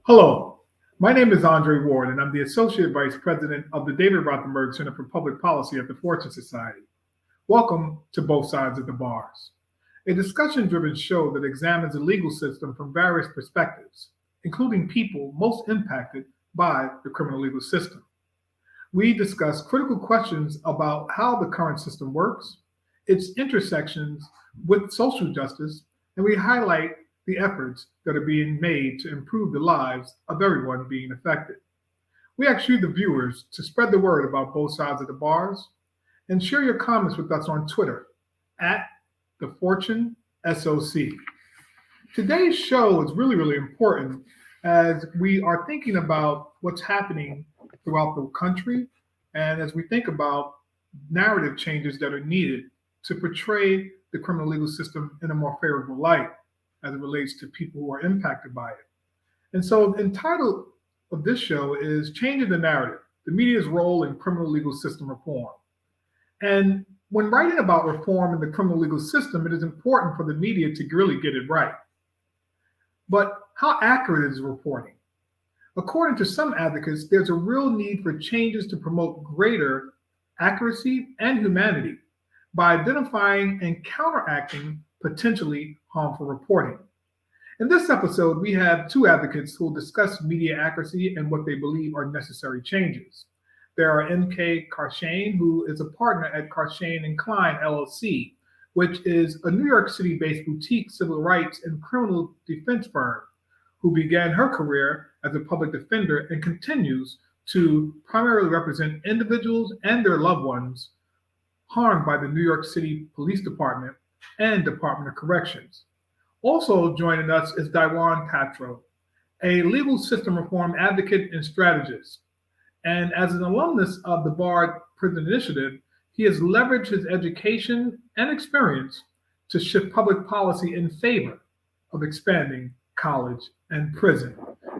Hello, my name is Andre Ward, and I'm the Associate Vice President of the David Rothenberg Center for Public Policy at the Fortune Society. Welcome to Both Sides of the Bars, a discussion driven show that examines the legal system from various perspectives, including people most impacted by the criminal legal system. We discuss critical questions about how the current system works, its intersections with social justice, and we highlight the efforts that are being made to improve the lives of everyone being affected. We ask you, the viewers, to spread the word about both sides of the bars and share your comments with us on Twitter at the Fortune SOC. Today's show is really important as we are thinking about what's happening throughout the country and as we think about narrative changes that are needed to portray the criminal legal system in a more favorable light as it relates to people who are impacted by it. And so the title of this show is Changing the Narrative, the Media's Role in Criminal Legal System Reform. And when writing about reform in the criminal legal system, it is important for the media to really get it right. But how accurate is reporting? According to some advocates, there's a real need for changes to promote greater accuracy and humanity by identifying and counteracting potentially harmful reporting. In this episode, we have two advocates who will discuss media accuracy and what they believe are necessary changes. There are M.K. Kaishian, who is a partner at Kaishian and Klein LLC, which is a New York City-based boutique civil rights and criminal defense firm, who began her career as a public defender and continues to primarily represent individuals and their loved ones harmed by the New York City Police Department and Department of Corrections. Also joining us is Dyjuan Tatro, a legal system reform advocate and strategist. And as an alumnus of the Bar Prison Initiative, he has leveraged his education and experience to shift public policy in favor of expanding college and prison.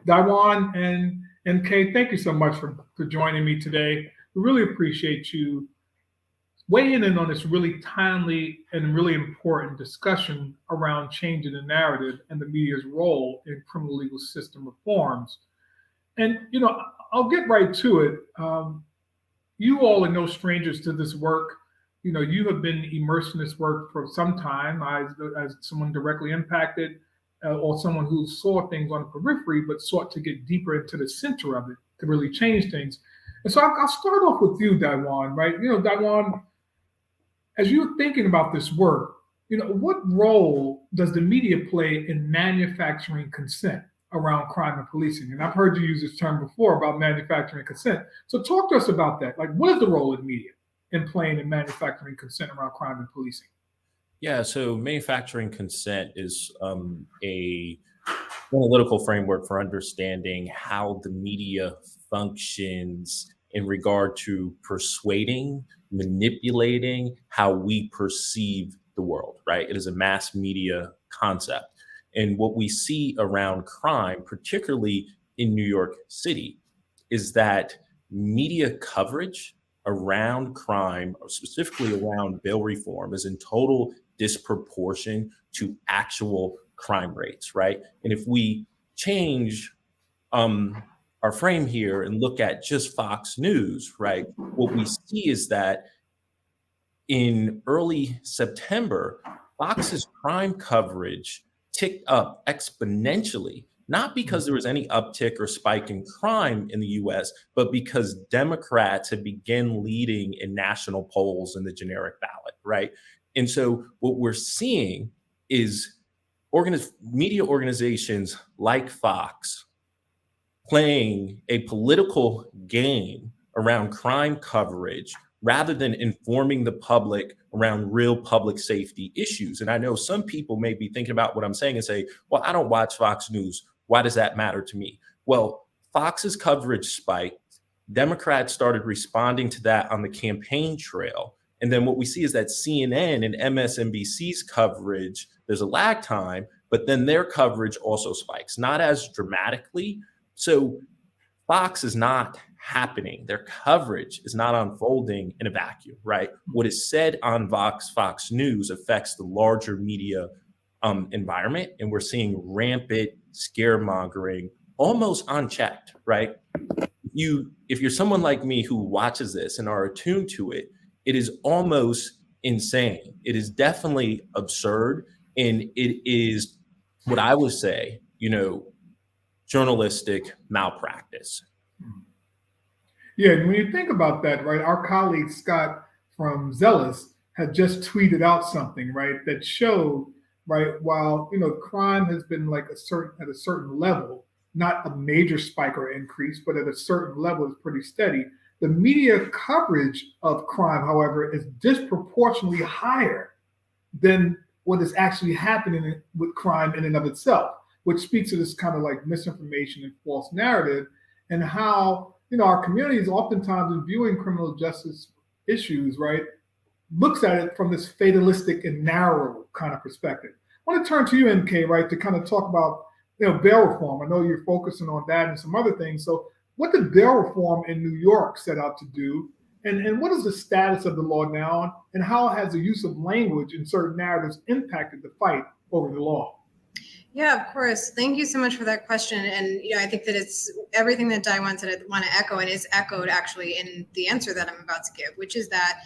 Dyjuan and NK, thank you so much for joining me today. We really appreciate you weighing in on this really timely and really important discussion around changing the narrative and the media's role in criminal legal system reforms. And, I'll get right to it. You all are no strangers to this work. You have been immersed in this work for some time as someone directly impacted or someone who saw things on the periphery, but sought to get deeper into the center of it to really change things. And so I'll start off with you, Dyjuan, right? Dyjuan, as you're thinking about this work, what role does the media play in manufacturing consent around crime and policing? And I've heard you use this term before about manufacturing consent. So talk to us about that. Like, what is the role of the media in playing in manufacturing consent around crime and policing? Yeah, so manufacturing consent is a analytical framework for understanding how the media functions in regard to persuading, manipulating how we perceive the world, right? It is a mass media concept. And what we see around crime, particularly in New York City, is that media coverage around crime, or specifically around bail reform, is in total disproportion to actual crime rates, right? And if we change our frame here and look at just Fox News, right, what we see is that in early September, Fox's crime coverage ticked up exponentially, not because there was any uptick or spike in crime in the US, but because Democrats had begun leading in national polls in the generic ballot, right? And so what we're seeing is media organizations like Fox playing a political game around crime coverage rather than informing the public around real public safety issues. And I know some people may be thinking about what I'm saying and say, well, I don't watch Fox News. Why does that matter to me? Well, Fox's coverage spiked. Democrats started responding to that on the campaign trail. And then what we see is that CNN and MSNBC's coverage, there's a lag time, but then their coverage also spikes, not as dramatically. So Fox is not happening. Their coverage is not unfolding in a vacuum, right? What is said on Fox News affects the larger media environment, and we're seeing rampant scaremongering almost unchecked, right? If you're someone like me who watches this and are attuned to it, it is almost insane. It is definitely absurd, and it is what I would say, journalistic malpractice. Yeah, and when you think about that, right, our colleague Scott from Zealous had just tweeted out something, right, that showed, right, while crime has been like at a certain level, not a major spike or increase, but at a certain level is pretty steady. The media coverage of crime, however, is disproportionately higher than what is actually happening with crime in and of itself, which speaks to this kind of like misinformation and false narrative, and how our communities oftentimes in viewing criminal justice issues, right, looks at it from this fatalistic and narrow kind of perspective. I want to turn to you, MK, right, to kind of talk about bail reform. I know you're focusing on that and some other things. So, what did bail reform in New York set out to do? And what is the status of the law now? And how has the use of language in certain narratives impacted the fight over the law? Yeah, of course. Thank you so much for that question. And I think that it's everything that Dyjuan said. I want to echo, and is echoed actually in the answer that I'm about to give, which is that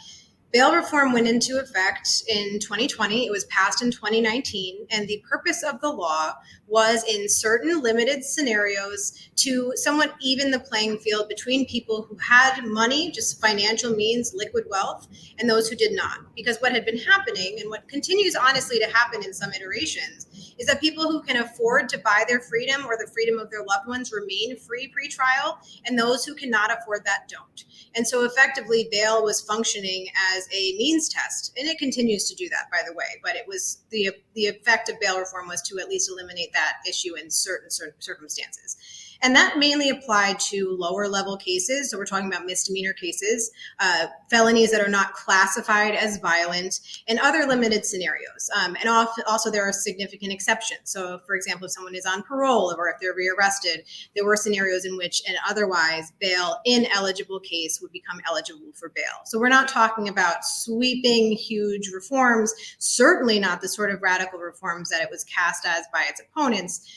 bail reform went into effect in 2020. It was passed in 2019. And the purpose of the law was, in certain limited scenarios, to somewhat even the playing field between people who had money, just financial means, liquid wealth, and those who did not. Because what had been happening, and what continues honestly to happen in some iterations, is that people who can afford to buy their freedom or the freedom of their loved ones remain free pre-trial, and those who cannot afford that don't. And so effectively, bail was functioning as a means test, and it continues to do that, by the way. But it was the effect of bail reform was to at least eliminate that issue in certain circumstances. And that mainly applied to lower level cases. So we're talking about misdemeanor cases, felonies that are not classified as violent, and other limited scenarios. And also there are significant exceptions. So for example, if someone is on parole or if they're rearrested, there were scenarios in which an otherwise bail ineligible case would become eligible for bail. So we're not talking about sweeping huge reforms, certainly not the sort of radical reforms that it was cast as by its opponents.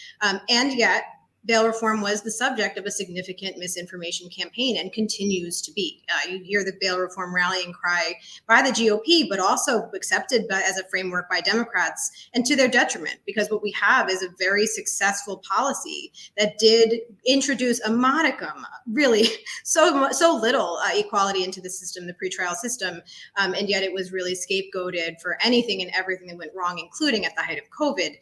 And yet, bail reform was the subject of a significant misinformation campaign and continues to be. You hear the bail reform rallying cry by the GOP, but also accepted as a framework by Democrats, and to their detriment, because what we have is a very successful policy that did introduce a modicum, really so little equality into the system, the pretrial system, and yet it was really scapegoated for anything and everything that went wrong, including at the height of COVID.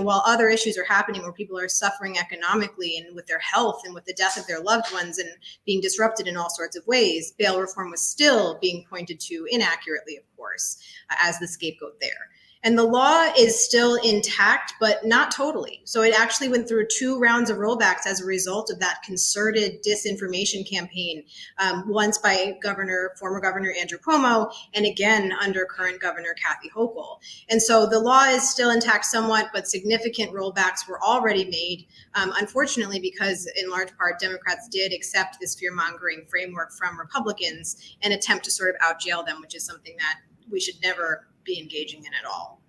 While other issues are happening where people are suffering economically and with their health and with the death of their loved ones and being disrupted in all sorts of ways, bail reform was still being pointed to inaccurately, of course, as the scapegoat there. And the law is still intact, but not totally. So it actually went through 2 rounds of rollbacks as a result of that concerted disinformation campaign, once by former Governor Andrew Cuomo, and again under current Governor Kathy Hochul. And so the law is still intact somewhat, but significant rollbacks were already made, unfortunately, because in large part, Democrats did accept this fear-mongering framework from Republicans and attempt to sort of out-jail them, which is something that we should never be engaging in at all.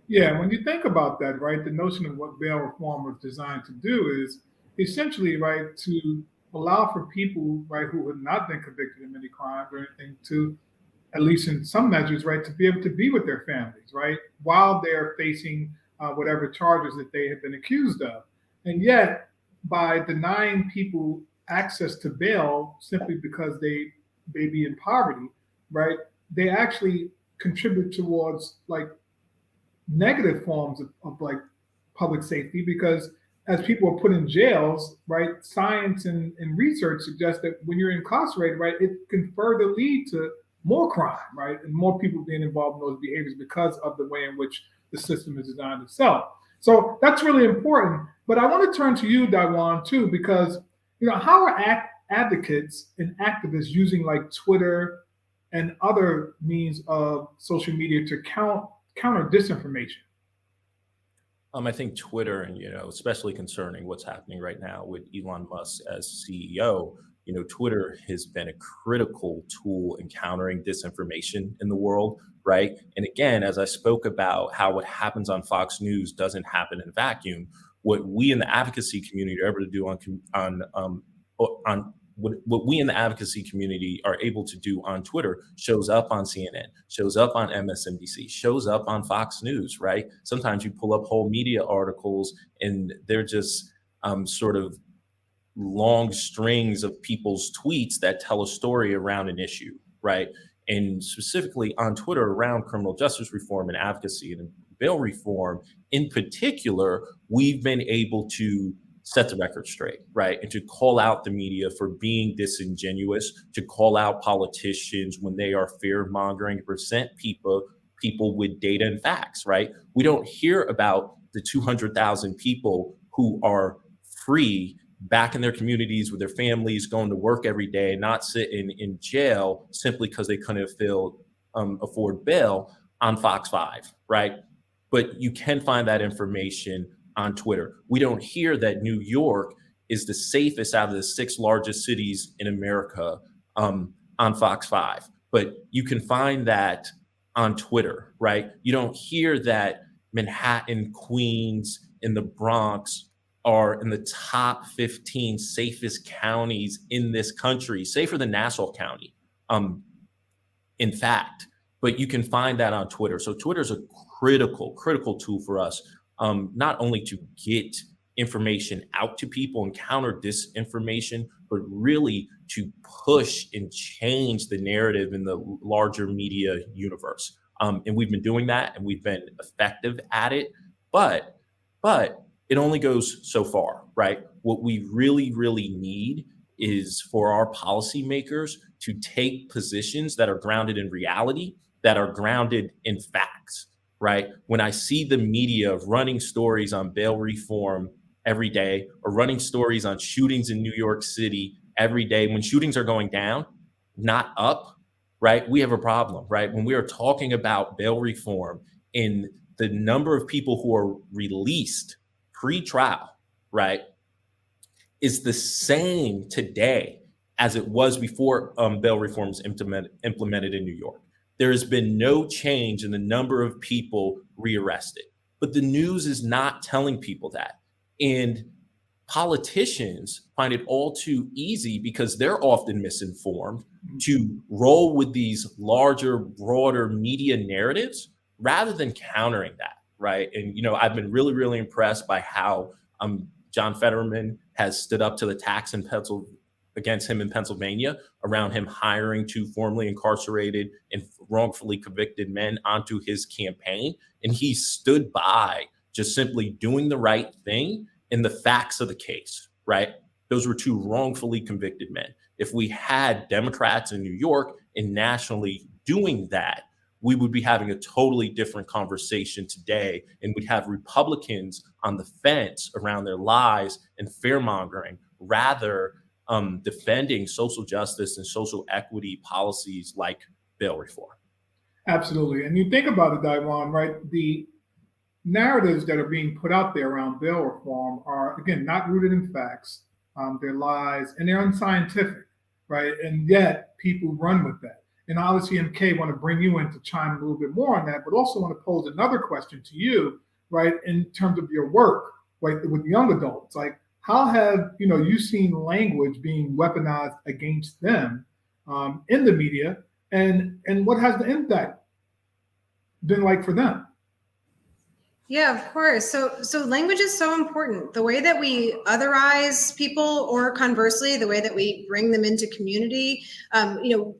Yeah, when you think about that, right, the notion of what bail reform was designed to do is essentially, right, to allow for people, right, who had not been convicted of any crimes or anything to, at least in some measures, right, to be able to be with their families, right, while they're facing whatever charges that they have been accused of. And yet, by denying people access to bail simply because they may be in poverty, right, they actually contribute towards like negative forms of like public safety, because as people are put in jails, right, science and research suggests that when you're incarcerated, right, it can further lead to more crime, right, and more people being involved in those behaviors because of the way in which the system is designed itself. So that's really important. But I want to turn to you, Dyjuan, too, because how are advocates and activists using like Twitter and other means of social media to counter disinformation? I think Twitter, and especially concerning what's happening right now with Elon Musk as CEO, Twitter has been a critical tool in countering disinformation in the world, right? And again, as I spoke about how what happens on Fox News doesn't happen in a vacuum, what we in the advocacy community are able to do on what we in the advocacy community are able to do on Twitter shows up on CNN, shows up on MSNBC, shows up on Fox News, right? Sometimes you pull up whole media articles and they're just sort of long strings of people's tweets that tell a story around an issue, right? And specifically on Twitter around criminal justice reform and advocacy and bail reform in particular, we've been able to set the record straight, right? And to call out the media for being disingenuous, to call out politicians when they are fear mongering, present people with data and facts, right? We don't hear about the 200,000 people who are free back in their communities with their families, going to work every day, not sitting in jail simply because they couldn't afford bail on Fox 5, right? But you can find that information on Twitter. We don't hear that New York is the safest out of the 6 largest cities in America on Fox 5, but you can find that on Twitter, right? You don't hear that Manhattan, Queens, and the Bronx are in the top 15 safest counties in this country, safer than Nassau County, in fact. But you can find that on Twitter. So Twitter is a critical tool for us, not only to get information out to people and counter disinformation, but really to push and change the narrative in the larger media universe. And we've been doing that, and we've been effective at it. But it only goes so far, right? What we really need is for our policymakers to take positions that are grounded in reality, that are grounded in facts, right? When I see the media running stories on bail reform every day, or running stories on shootings in New York City every day, when shootings are going down, not up, right? We have a problem, right? When we are talking about bail reform and the number of people who are released pre-trial, right, is the same today as it was before bail reforms implemented in New York. There has been no change in the number of people rearrested, but the news is not telling people that. And politicians find it all too easy, because they're often misinformed, to roll with these larger, broader media narratives rather than countering that. Right. And, I've been really impressed by how John Fetterman has stood up to the attacks against him in Pennsylvania around him hiring 2 formerly incarcerated and wrongfully convicted men onto his campaign. And he stood by just simply doing the right thing in the facts of the case. Right. Those were 2 wrongfully convicted men. If we had Democrats in New York and nationally doing that, we would be having a totally different conversation today, and we'd have Republicans on the fence around their lies and fear-mongering, rather defending social justice and social equity policies like bail reform. Absolutely. And you think about it, Dyjuan, right? The narratives that are being put out there around bail reform are, again, not rooted in facts. They're lies, and they're unscientific, right? And yet people run with that. And obviously, MK, want to bring you in to chime a little bit more on that, but also want to pose another question to you, right, in terms of your work, right, with young adults. Like, how have you seen language being weaponized against them in the media, and what has the impact been like for them? Yeah, of course. So language is so important. The way that we otherize people, or conversely, the way that we bring them into community,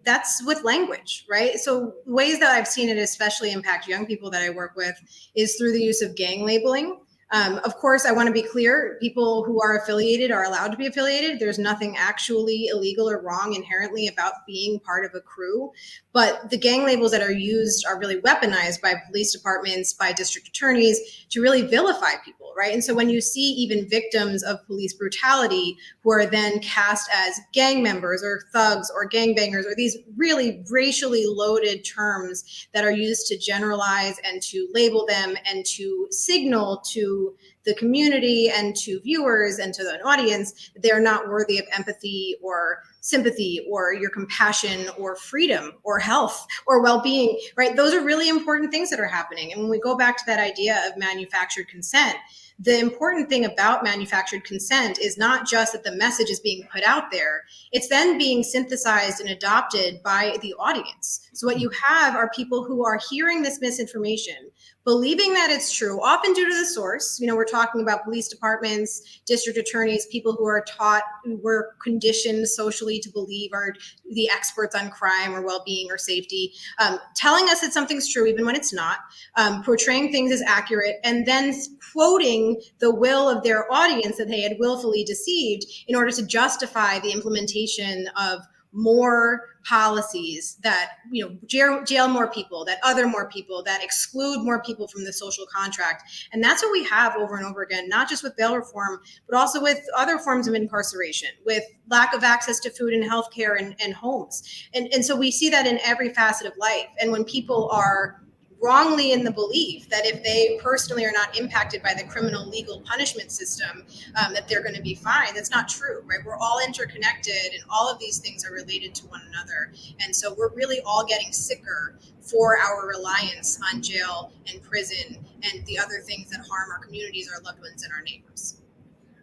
that's with language, right? So ways that I've seen it especially impact young people that I work with is through the use of gang labeling. Of course, I want to be clear, people who are affiliated are allowed to be affiliated. There's nothing actually illegal or wrong inherently about being part of a crew. But the gang labels that are used are really weaponized by police departments, by district attorneys, to really vilify people, right? And so when you see even victims of police brutality who are then cast as gang members or thugs or gangbangers, or these really racially loaded terms that are used to generalize and to label them and to signal to the community and to viewers and to an audience that they're not worthy of empathy or sympathy or your compassion or freedom or health or well-being, right? Those are really important things that are happening. And when we go back to that idea of manufactured consent, the important thing about manufactured consent is not just that the message is being put out there, it's then being synthesized and adopted by the audience. So what you have are people who are hearing this misinformation, believing that it's true, often due to the source. We're talking about police departments, district attorneys, people who are taught, who were conditioned socially to believe are the experts on crime or well-being or safety, telling us that something's true even when it's not, portraying things as accurate, and then quoting the will of their audience that they had willfully deceived in order to justify the implementation of more policies that jail more people, that other more people, that exclude more people from the social contract. And that's what we have over and over again, not just with bail reform, but also with other forms of incarceration, with lack of access to food and healthcare and homes. And so we see that in every facet of life. And when people are wrongly in the belief that if they personally are not impacted by the criminal legal punishment system, that they're going to be fine. That's not true, right? We're all interconnected and all of these things are related to one another. And so we're really all getting sicker for our reliance on jail and prison and the other things that harm our communities, our loved ones, and our neighbors.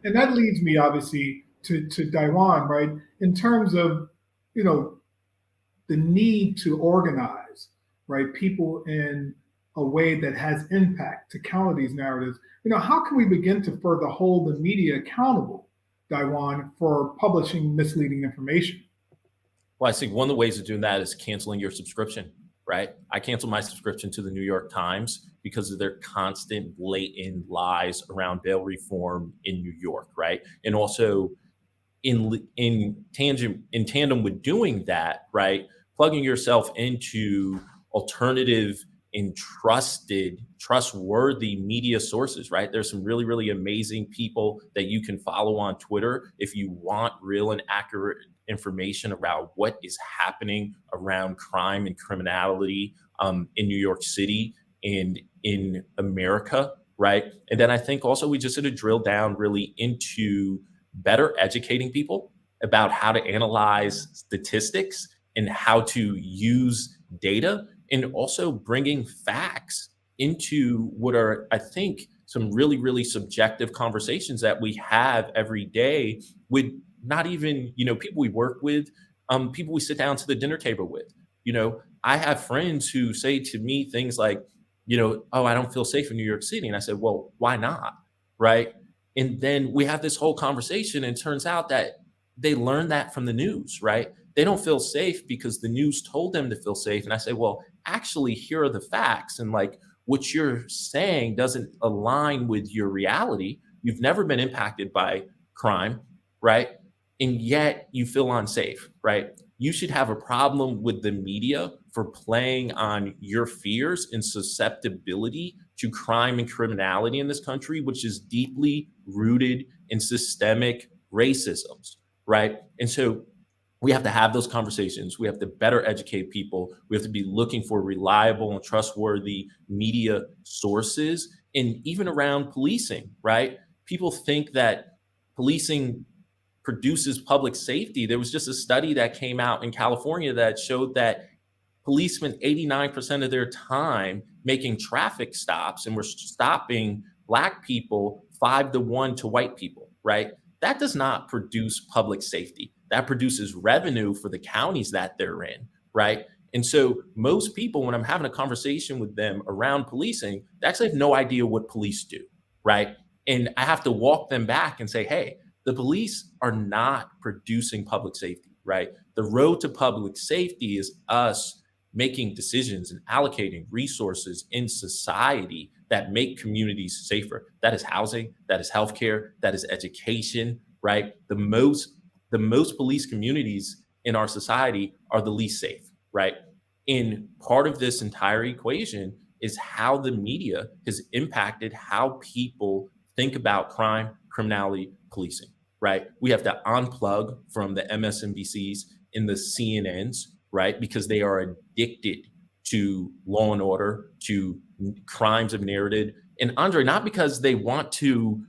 And that leads me obviously to Dyjuan, right? In terms of, the need to organize, right, people in a way that has impact to counter these narratives. How can we begin to further hold the media accountable, Dyjuan, for publishing misleading information? Well, I think one of the ways of doing that is canceling your subscription, right? I canceled my subscription to the New York Times because of their constant blatant lies around bail reform in New York, right? And also in tandem with doing that, right, plugging yourself into alternative and trustworthy media sources, right? There's some really, really amazing people that you can follow on Twitter if you want real and accurate information about what is happening around crime and criminality in New York City and in America, right? And then I think also we just sort of drill down really into better educating people about how to analyze statistics and how to use data, and also bringing facts into what are, I think, some really, really subjective conversations that we have every day with not even, people we work with, people we sit down to the dinner table with. I have friends who say to me things like, oh, I don't feel safe in New York City. And I said, well, why not? Right. And then we have this whole conversation, and it turns out that they learned that from the news, right? They don't feel safe because the news told them to feel safe. And I say, well, actually, here are the facts. And like what you're saying doesn't align with your reality. You've never been impacted by crime, right? And yet you feel unsafe, right? You should have a problem with the media for playing on your fears and susceptibility to crime and criminality in this country, which is deeply rooted in systemic racisms, right? And so we have to have those conversations. We have to better educate people. We have to be looking for reliable and trustworthy media sources, and even around policing, right? People think that policing produces public safety. There was just a study that came out in California that showed that policemen 89% of their time making traffic stops and were stopping Black people 5-1 to white people, right? That does not produce public safety. That produces revenue for the counties that they're in, right? And so most people, when I'm having a conversation with them around policing, they actually have no idea what police do, right? And I have to walk them back and say, hey, the police are not producing public safety, right? The road to public safety is us making decisions and allocating resources in society that make communities safer. That is housing, that is healthcare, that is education, right? The most police communities in our society are the least safe, right? And part of this entire equation is how the media has impacted how people think about crime, criminality, policing, right? We have to unplug from the MSNBCs and the CNNs, right? Because they are addicted to law and order, to crimes of narrative, And Andre, not because they want to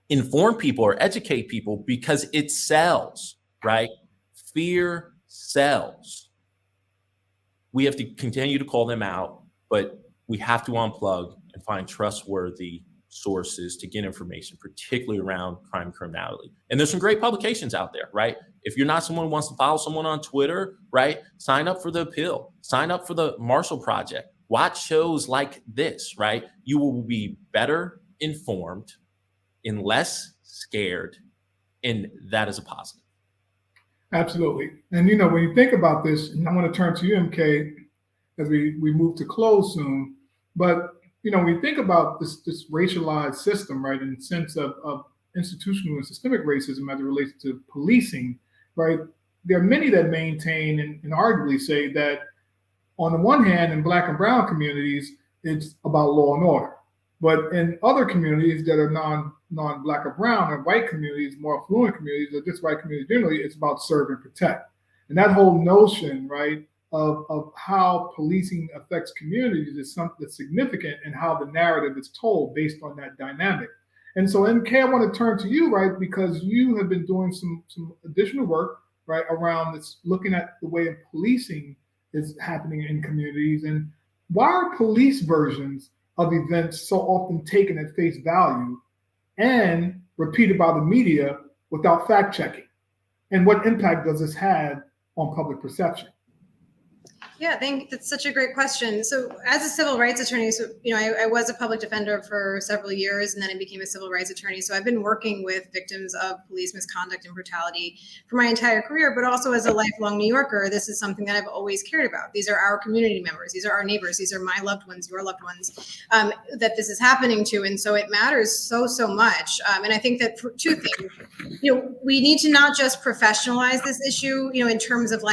inform people or educate people, because it sells, right? Fear sells. We have to continue to call them out, but we have to unplug and find trustworthy sources to get information, particularly around crime and criminality. And there's some great publications out there, right? If you're not someone who wants to follow someone on Twitter, right? Sign up for The Appeal, sign up for the Marshall Project, watch shows like this, right? You will be better informed and less scared, and that is a positive. Absolutely. And when you think about this, and I want to turn to you, MK, as we move to close soon, but when you think about this racialized system, right, in the sense of institutional and systemic racism as it relates to policing, right, there are many that maintain and arguably say that on the one hand, in Black and brown communities, it's about law and order. But in other communities that are non-Black or brown, and white communities, more affluent communities, or just white communities generally, it's about serve and protect. And that whole notion, right, of how policing affects communities is something that's significant in how the narrative is told based on that dynamic. And so, MK, I want to turn to you, right, because you have been doing some additional work, right, around this, looking at the way policing is happening in communities, and why are police versions of events so often taken at face value and repeated by the media without fact checking? And what impact does this have on public perception? Yeah, that's such a great question. So as a civil rights attorney, I was a public defender for several years, and then I became a civil rights attorney. So I've been working with victims of police misconduct and brutality for my entire career, but also as a lifelong New Yorker, this is something that I've always cared about. These are our community members. These are our neighbors. These are my loved ones, your loved ones, that this is happening to. And so it matters so much. And I think that for two things, we need to not just professionalize this issue, in terms of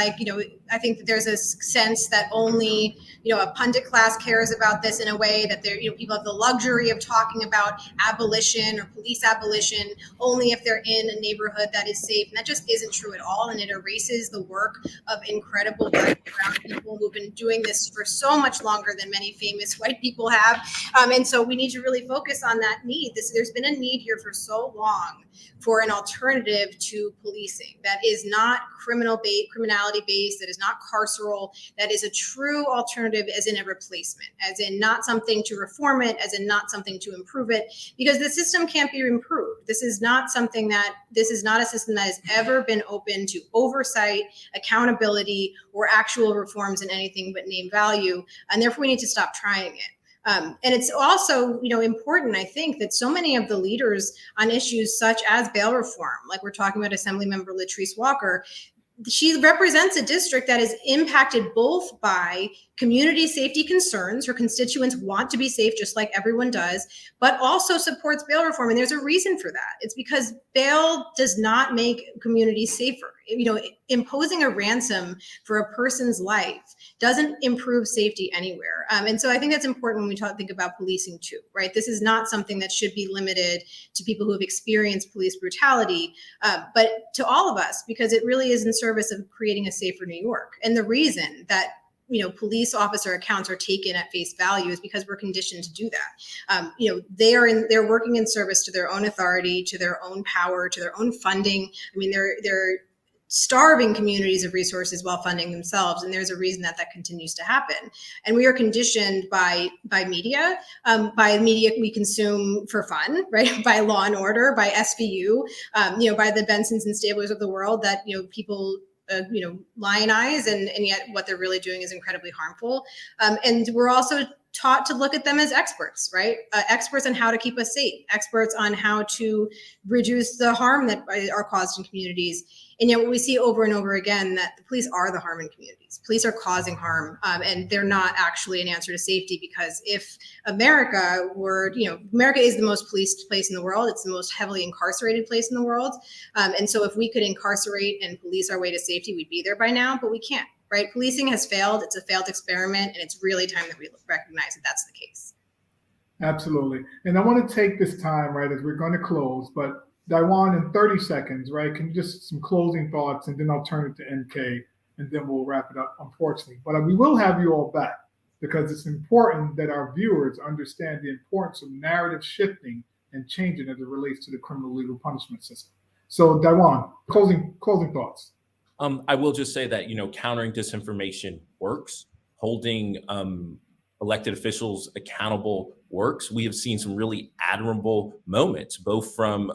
I think that there's a sense that only a pundit class cares about this in a way that people have the luxury of talking about abolition or police abolition only if they're in a neighborhood that is safe, and that just isn't true at all. And it erases the work of incredible Black and brown people who've been doing this for so much longer than many famous white people have. And so we need to really focus on that need. There's been a need here for so long for an alternative to policing that is not criminality based, that is not carceral, that is a true alternative, as in a replacement, as in not something to reform it, as in not something to improve it, because the system can't be improved. This is not a system that has ever been open to oversight, accountability, or actual reforms in anything but name value, and therefore we need to stop trying it. And it's also, important, I think, that so many of the leaders on issues such as bail reform, like we're talking about Assemblymember Latrice Walker, she represents a district that is impacted both by community safety concerns. Her constituents want to be safe just like everyone does, but also supports bail reform. And there's a reason for that. It's because bail does not make communities safer. Imposing a ransom for a person's life doesn't improve safety anywhere. And so I think that's important when we think about policing too, right? This is not something that should be limited to people who have experienced police brutality, but to all of us, because it really is in service of creating a safer New York. And the reason that police officer accounts are taken at face value is because we're conditioned to do that. They're working in service to their own authority, to their own power, to their own funding. I mean, they're starving communities of resources while funding themselves, and there's a reason that continues to happen. And we are conditioned by media we consume for fun, right? By Law and Order, by SVU, by the Bensons and Stablers of the world that people lionize, and yet what they're really doing is incredibly harmful. And we're also taught to look at them as experts, right? Experts on how to keep us safe, experts on how to reduce the harm that are caused in communities. And yet what we see over and over again, that the police are the harm in communities. Police are causing harm, and they're not actually an answer to safety, because if America were, America is the most policed place in the world. It's the most heavily incarcerated place in the world. And so if we could incarcerate and police our way to safety, we'd be there by now, but we can't, right? Policing has failed. It's a failed experiment, and it's really time that we recognize that that's the case. Absolutely. And I want to take this time, right, as we're going to close, but Dyjuan, in 30 seconds, right, can you just some closing thoughts, and then I'll turn it to MK, and then we'll wrap it up, unfortunately. But we will have you all back. because it's important that our viewers understand the importance of narrative shifting and changing as it relates to the criminal legal punishment system. So, Dyjuan, closing thoughts. I will just say that, countering disinformation works. Holding elected officials accountable works. We have seen some really admirable moments, both from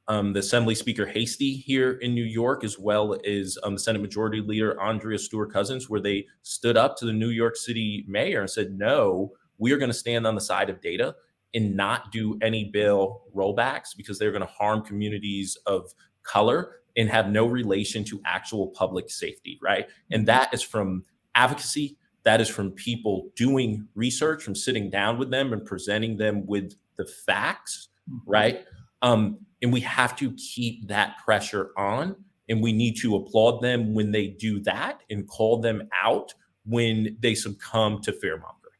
the Assembly Speaker Hasty here in New York, as well as Senate Majority Leader Andrea Stewart-Cousins, where they stood up to the New York City mayor and said, no, we are going to stand on the side of data and not do any bail rollbacks because they're going to harm communities of color and have no relation to actual public safety, right? And that is from advocacy. That is from people doing research, from sitting down with them and presenting them with the facts, right? And we have to keep that pressure on, and we need to applaud them when they do that and call them out when they succumb to fear mongering.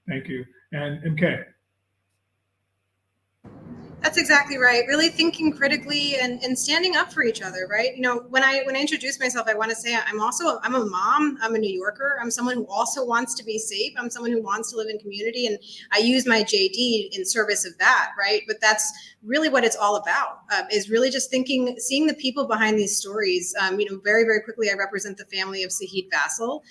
Thank you. And MK. That's exactly right. Really thinking critically and standing up for each other, right? When I introduce myself, I want to say I'm a mom. I'm a New Yorker. I'm someone who also wants to be safe. I'm someone who wants to live in community, and I use my JD in service of that, right? But that's really what it's all about. Is really just seeing the people behind these stories. Very, very quickly, I represent the family of Saheed Vassell.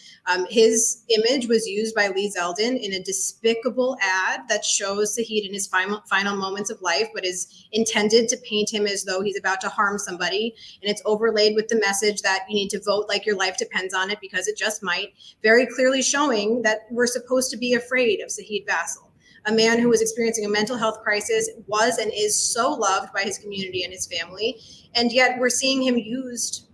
His image was used by Lee Zeldin in a despicable ad that shows Saheed in his final moments of life, but is intended to paint him as though he's about to harm somebody. And it's overlaid with the message that you need to vote like your life depends on it, because it just might, very clearly showing that we're supposed to be afraid of Saheed Vassell, a man who was experiencing a mental health crisis, was and is so loved by his community and his family. And yet we're seeing him used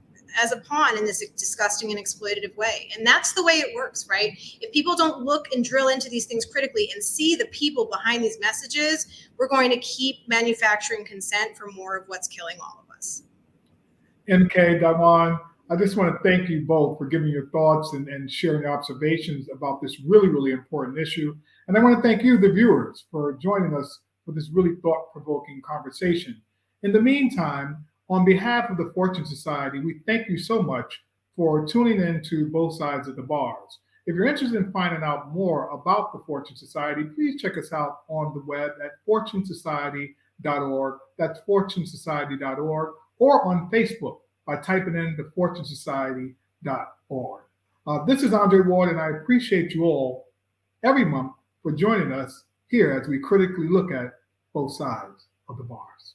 as a pawn in this disgusting and exploitative way. And that's the way it works, right? If people don't look and drill into these things critically and see the people behind these messages, we're going to keep manufacturing consent for more of what's killing all of us. MK, Dyjuan, I just want to thank you both for giving your thoughts and sharing observations about this really, really important issue. And I want to thank you, the viewers, for joining us for this really thought-provoking conversation. In the meantime, on behalf of the Fortune Society, we thank you so much for tuning in to Both Sides of the Bars. If you're interested in finding out more about the Fortune Society, please check us out on the web at fortunesociety.org. That's fortunesociety.org, or on Facebook by typing in thefortunesociety.org. This is Andre Ward, and I appreciate you all every month for joining us here as we critically look at both sides of the bars.